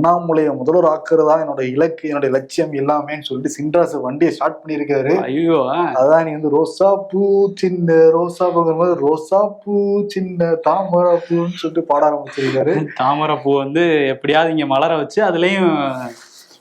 அண்ணாமலையை முதல்வர் ஆக்குறதா என்னோட இலக்கு, என்னோட லட்சியம் எல்லாமேன்னு சொல்லிட்டு சின்ராசு வண்டியை ஸ்டார்ட் பண்ணியிருக்காரு. ஐயோ, அதான் நீ வந்து ரோசா பூ சின்ன ரோசா பூங்கிற மாதிரி ரோசா பூ சின்ன தாமரை பூன்னு சொல்லிட்டு பாட ஆரம்பிச்சிருக்காரு. தாமரை பூ வந்து எப்படியாவது இங்க மலர வச்சு அதுலயும்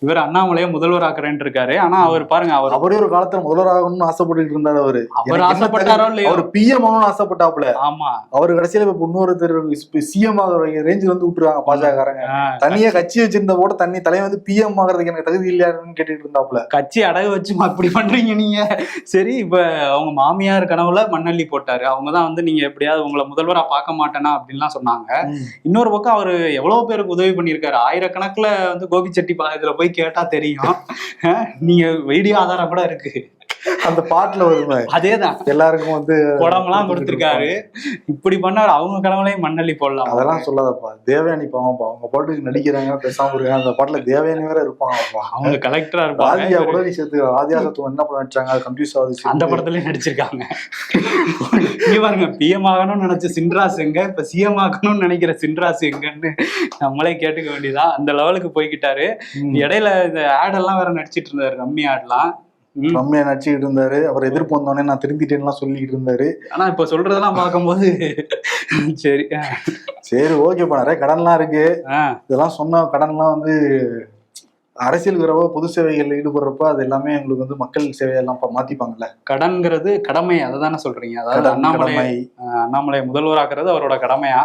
இவர் அண்ணாமலையை முதல்வர் ஆக்குறேன்னு இருக்காரு. ஆனா அவர் பாருங்க, அவரே ஒரு காலத்துல முதல்வர் ஆகணும்னு ஆசைப்பட்டு இருந்தாரு. அவர் ஆசைப்பட்டாரோ இல்லையோ, அவர் பிஎம் ஆகணும்னு ஆசைப்பட்டாப்ல. ஆமா, அவரு கடைசியில இப்ப இன்னொருத்தர் சிஎம் ஆகிற ரேஞ்சில் வந்து விட்டுருக்காங்க பாஜகக்காரங்க. தனியா கட்சி வச்சிருந்த கூட தனி தலைவன் வந்து பிஎம் ஆகிறதுக்கு எனக்கு தகுதி இல்லையாருன்னு கேட்டுட்டு இருந்தாப்ல. கட்சி அடகு வச்சு அப்படி பண்றீங்க நீங்க. சரி, இப்ப அவங்க மாமியார் கனவுல மண்ணள்ளி போட்டாரு. அவங்கதான் வந்து நீங்க எப்படியாவது உங்களை முதல்வரா பார்க்க மாட்டேனா அப்படின்லாம் சொன்னாங்க. இன்னொரு பக்கம் அவரு எவ்வளவு பேருக்கு உதவி பண்ணியிருக்காரு. ஆயிரக்கணக்குல வந்து கோபிச்செட்டிப்பாளையத்துல போய் கேட்டா தெரியும். நீங்க வீடியோ ஆதாரம் கூட இருக்கு, அந்த பாட்டுல வருமே, அதேதான். எல்லாருக்கும் வந்து குடமெல்லாம் கொடுத்திருக்காரு. இப்படி பண்ணாரு. அவங்க கடவுளையும் மண்ணள்ளி போடலாம். அதெல்லாம் சொல்லாதப்பா. தேவயானி பாவம்ப்பா, அவங்க பாட்டுக்கு நடிக்கிறாங்க, பேசாம இருக்காங்க. அந்த பாட்டுல தேவயானி வேற இருப்பாங்கப்பா. அவங்க கலெக்டரா இருப்பாங்க. ஆதியா கூட நீ சேர்த்து ஆதியா சத்துவம் என்ன பண்ண நடிச்சாங்க, அது கன்ஃபியூஸ் ஆகுது. அந்த படத்துலயும் நடிச்சிருக்காங்க. பாருங்க, பிஎம் ஆகணும்னு நினைச்ச சின்ராஸ் எங்க, இப்ப சிஎம் ஆகணும்னு நினைக்கிற சின்ராஸ் எங்கன்னு நம்மளே கேட்டுக்க வேண்டியதான். அந்த லெவலுக்கு போய்கிட்டாரு. இடையில இந்த ஆட் எல்லாம் வேற நடிச்சிட்டு இருந்தாரு, ரம்மி ஆட்லாம் ரம்யா நடிச்சுக்கிட்டு இருந்தாரு. அவர் எதிர்ப்பு வந்தோடனே நான் திருந்திட்டேன்லாம் சொல்லிக்கிட்டு இருந்தாரு. ஆனா இப்ப சொல்றதெல்லாம் பார்க்கும்போது சரி சரி ஓகேப்பா. நிறைய கடன்லாம் இருக்கு. இதெல்லாம் சொன்ன கடன்லாம் வந்து அரசியல் வரவோ பொது சேவைகள் ஈடுபடுறப்ப அது எல்லாமே உங்களுக்கு வந்து மக்கள் சேவையெல்லாம் மாத்திப்பாங்கல்ல. கடன்கிறது கடமை, அதை தானே சொல்றீங்க. அதாவது அண்ணாமலை முதல்வராக்குறது அவரோட கடமையா.